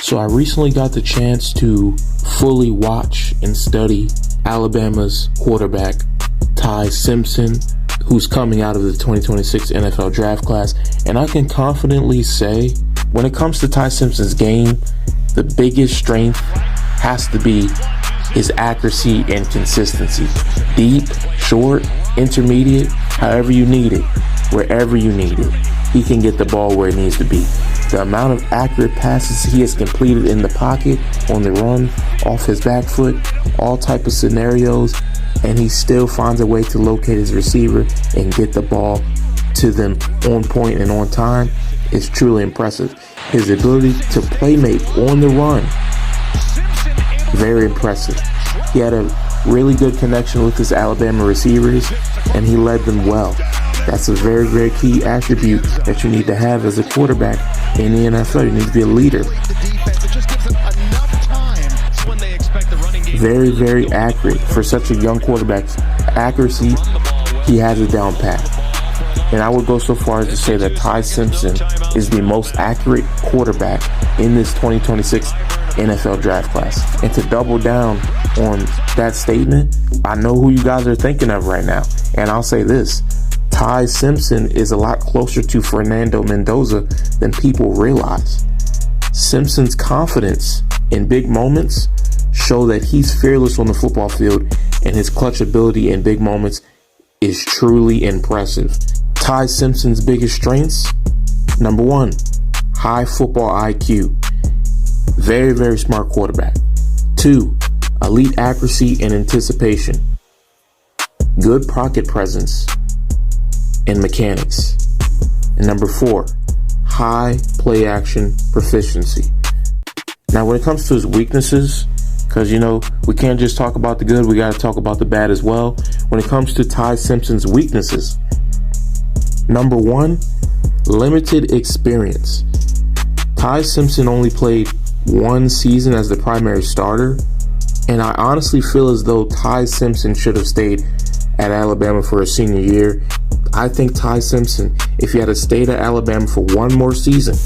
So I recently got the chance to fully watch and study Alabama's quarterback, Ty Simpson, who's coming out of the 2026 NFL draft class. And I can confidently say, when it comes to Ty Simpson's game, the biggest strength has to be his accuracy and consistency. Deep, short, intermediate, however you need it, wherever you need it, he can get the ball where it needs to be. The amount of accurate passes he has completed in the pocket, on the run, off his back foot, all type of scenarios, and he still finds a way to locate his receiver and get the ball to them on point and on time is truly impressive. His ability to playmate on the run, very impressive. He had a really good connection with his Alabama receivers, and he led them well. That's a very, very key attribute that you need to have as a quarterback in the NFL. You need to be a leader. Very, very accurate for such a young quarterback. Accuracy, he has it down pat. And I would go so far as to say that Ty Simpson is the most accurate quarterback in this 2026 NFL draft class. And to double down on that statement, I know who you guys are thinking of right now. And I'll say this, Ty Simpson is a lot closer to Fernando Mendoza than people realize. Simpson's confidence in big moments show that he's fearless on the football field, and his clutch ability in big moments is truly impressive. Ty Simpson's biggest strengths: number one, high football IQ. Very, very smart quarterback. 2, elite accuracy and anticipation. Good pocket presence and mechanics. And number 4, high play action proficiency. Now, when it comes to his weaknesses, because, we can't just talk about the good, we got to talk about the bad as well. When it comes to Ty Simpson's weaknesses, number 1, limited experience. Ty Simpson only played 1 season as the primary starter, and I honestly feel as though Ty Simpson should have stayed at Alabama for a senior year. I think Ty Simpson, if he had stayed at Alabama for 1 more season,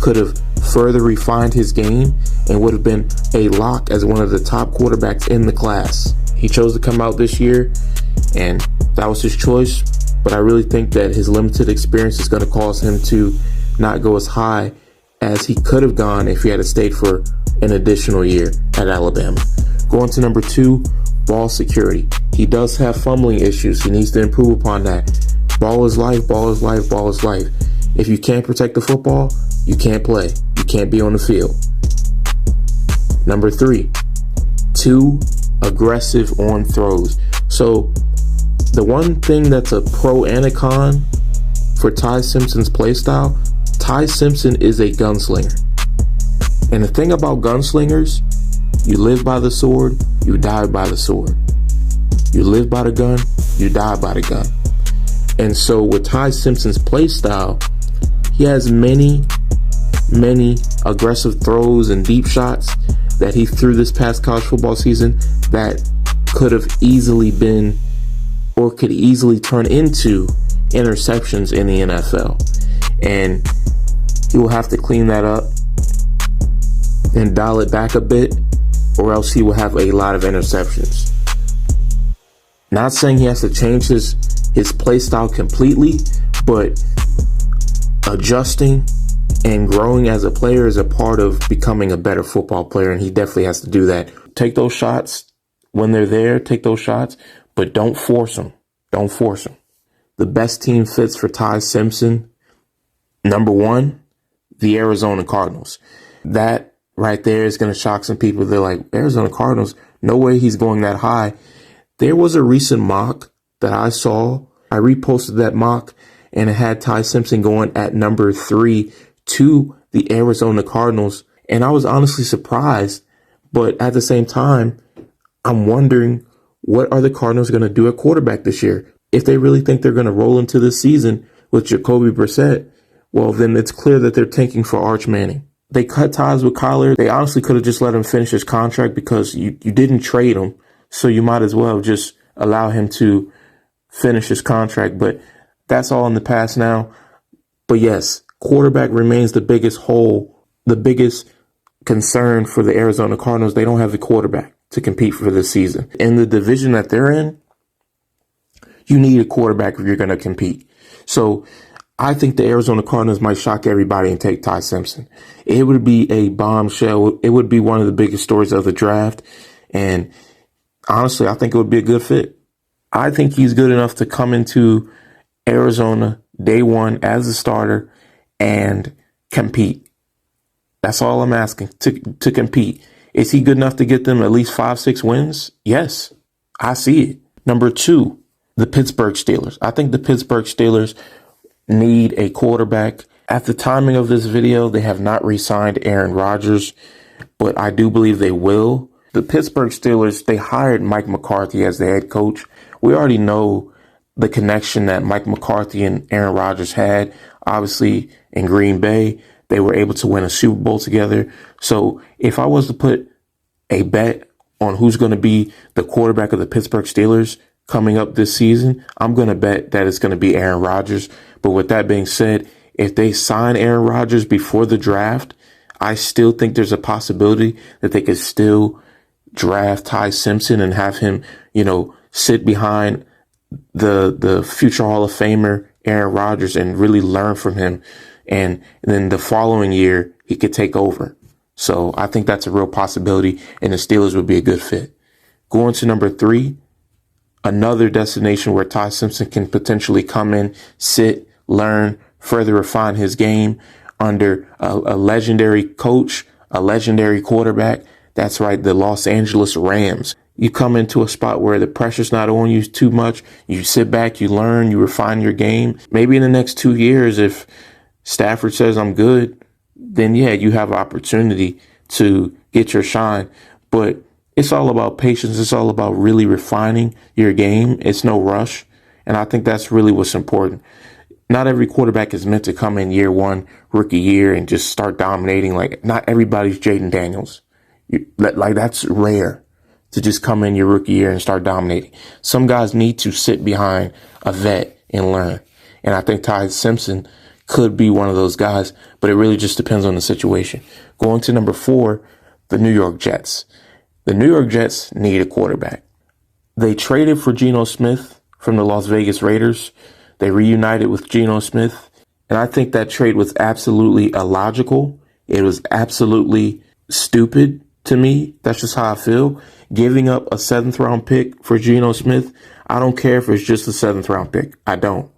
could have further refined his game and would have been a lock as one of the top quarterbacks in the class. He chose to come out this year, and that was his choice, but I really think that his limited experience is going to cause him to not go as high as he could have gone if he had stayed for an additional year at Alabama. Going to number 2, ball security. He does have fumbling issues. He needs to improve upon that. Ball is life, ball is life, ball is life. If you can't protect the football, you can't play. You can't be on the field. Number 3, too aggressive on throws. So the one thing that's a pro and a con for Ty Simpson's play style, Ty Simpson is a gunslinger. And the thing about gunslingers, you live by the sword, you die by the sword. You live by the gun, you die by the gun. And so with Ty Simpson's play style, he has many aggressive throws and deep shots that he threw this past college football season that could have easily been, or could easily turn into, interceptions in the NFL. And he will have to clean that up and dial it back a bit, or else he will have a lot of interceptions. Not saying he has to change his play style completely, but adjusting and growing as a player is a part of becoming a better football player, and he definitely has to do that. Take those shots when they're there, take those shots, but don't force them. Don't force them. The best team fits for Ty Simpson, number 1, the Arizona Cardinals. That right there is going to shock some people. They're like, Arizona Cardinals? No way he's going that high. There was a recent mock that I saw. I reposted that mock, and it had Ty Simpson going at number 3 to the Arizona Cardinals. And I was honestly surprised, but at the same time, I'm wondering, what are the Cardinals going to do at quarterback this year? If they really think they're going to roll into this season with Jacoby Brissett, well, then it's clear that they're tanking for Arch Manning. They cut ties with Kyler. They honestly could have just let him finish his contract because you didn't trade him. So you might as well just allow him to finish his contract. But that's all in the past now. But yes, quarterback remains the biggest hole, the biggest concern for the Arizona Cardinals. They don't have the quarterback to compete for this season. In the division that they're in, you need a quarterback if you're going to compete. So I think the Arizona Cardinals might shock everybody and take Ty Simpson. It would be a bombshell. It would be one of the biggest stories of the draft. And honestly, I think it would be a good fit. I think he's good enough to come into Arizona day one as a starter and compete. That's all I'm asking, to compete. Is he good enough to get them at least 5-6 wins? Yes, I see it. Number 2, the Pittsburgh Steelers. I think the Pittsburgh Steelers need a quarterback. At the timing of this video, they have not re-signed Aaron Rodgers, but I do believe they will. The Pittsburgh Steelers, they hired Mike McCarthy as the head coach. We already know the connection that Mike McCarthy and Aaron Rodgers had. Obviously, in Green Bay, they were able to win a Super Bowl together. So if I was to put a bet on who's going to be the quarterback of the Pittsburgh Steelers coming up this season, I'm going to bet that it's going to be Aaron Rodgers. But with that being said, if they sign Aaron Rodgers before the draft, I still think there's a possibility that they could still draft Ty Simpson and have him, sit behind the future Hall of Famer Aaron Rodgers and really learn from him. And then the following year, he could take over. So I think that's a real possibility, and the Steelers would be a good fit. Going to number 3, another destination where Ty Simpson can potentially come in, sit, learn, further refine his game under a legendary coach, a legendary quarterback. That's right, the Los Angeles Rams. You come into a spot where the pressure's not on you too much. You sit back, you learn, you refine your game. Maybe in the next 2 years, if Stafford says I'm good, then yeah, you have opportunity to get your shine. But it's all about patience. It's all about really refining your game. It's no rush. And I think that's really what's important. Not every quarterback is meant to come in year one, rookie year, and just start dominating. Like, not everybody's Jaden Daniels. That's rare to just come in your rookie year and start dominating. Some guys need to sit behind a vet and learn. And I think Ty Simpson could be one of those guys, but it really just depends on the situation. Going to number 4, the New York Jets. The New York Jets need a quarterback. They traded for Geno Smith from the Las Vegas Raiders. They reunited with Geno Smith. And I think that trade was absolutely illogical. It was absolutely stupid to me. That's just how I feel. Giving up a 7th round pick for Geno Smith, I don't care if it's just a 7th round pick. I don't.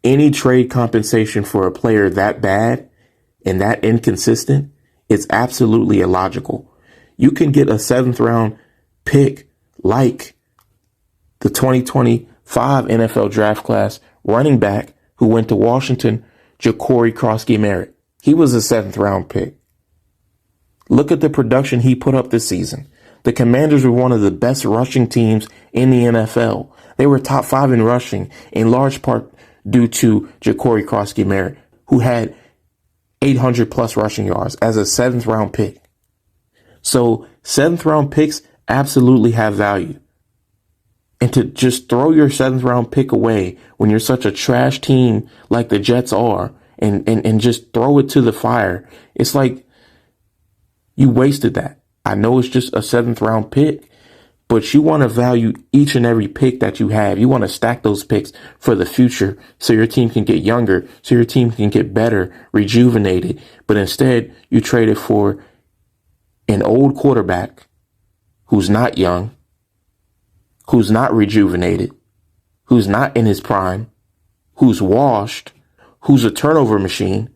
Any trade compensation for a player that bad and that inconsistent is absolutely illogical. You can get a 7th round pick like the 2025 NFL draft class running back who went to Washington, Ja'Cory Krosky-Merritt. He was a 7th round pick. Look at the production he put up this season. The Commanders were one of the best rushing teams in the NFL. They were top 5 in rushing, in large part due to Ja'Cory Krosky-Merritt, who had 800 plus rushing yards as a 7th round pick. So 7th round picks absolutely have value. And to just throw your 7th round pick away when you're such a trash team like the Jets are and just throw it to the fire, it's like you wasted that. I know it's just a 7th round pick, but you want to value each and every pick that you have. You want to stack those picks for the future so your team can get younger, so your team can get better, rejuvenated. But instead, you trade it for an old quarterback who's not young, who's not rejuvenated, who's not in his prime, who's washed, who's a turnover machine.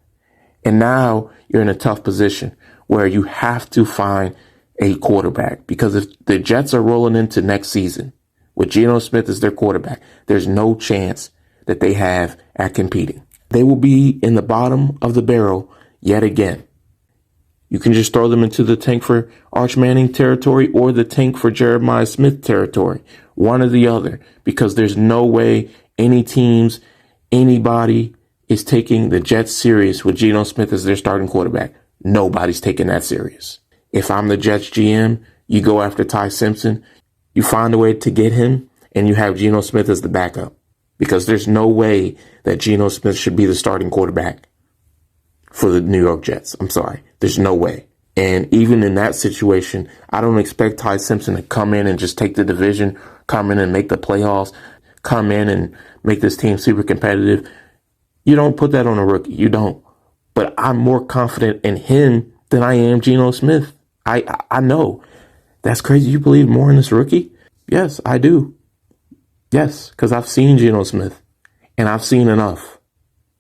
And now you're in a tough position where you have to find a quarterback, because if the Jets are rolling into next season with Geno Smith as their quarterback, there's no chance that they have at competing. They will be in the bottom of the barrel yet again. You can just throw them into the tank for Arch Manning territory or the tank for Jeremiah Smith territory, one or the other, because there's no way anybody is taking the Jets serious with Geno Smith as their starting quarterback. Nobody's taking that serious. If I'm the Jets GM, you go after Ty Simpson, you find a way to get him, and you have Geno Smith as the backup. Because there's no way that Geno Smith should be the starting quarterback for the New York Jets. I'm sorry. There's no way. And even in that situation, I don't expect Ty Simpson to come in and just take the division, come in and make the playoffs, come in and make this team super competitive. You don't put that on a rookie. You don't. But I'm more confident in him than I am Geno Smith. I know. That's crazy. You believe more in this rookie? Yes, I do. Yes, because I've seen Geno Smith, and I've seen enough.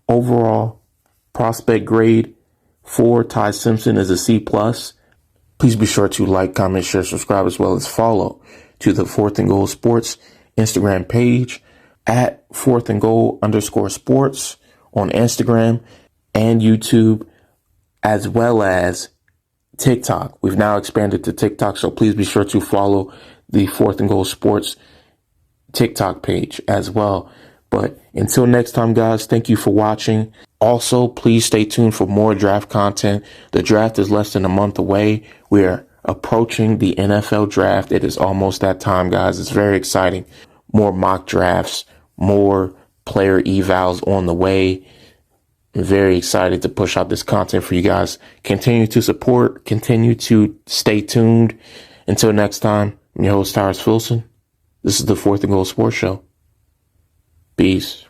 Overall, prospect grade for Ty Simpson is a C+. Please be sure to like, comment, share, subscribe, as well as follow to the 4th and Goal Sports Instagram page at 4th and Goal _sports on Instagram and YouTube, as well as TikTok. We've now expanded to TikTok, so please be sure to follow the 4th and Goal Sports TikTok page as well. But until next time, guys, thank you for watching. Also, please stay tuned for more draft content. The draft is less than a month away. We are approaching the NFL draft. It is almost that time, guys. It's very exciting. More mock drafts, more player evals on the way. I'm very excited to push out this content for you guys. Continue to support, continue to stay tuned. Until next time, I'm your host, Tyrus Wilson. This is the 4th and Goal Sports Show. Peace.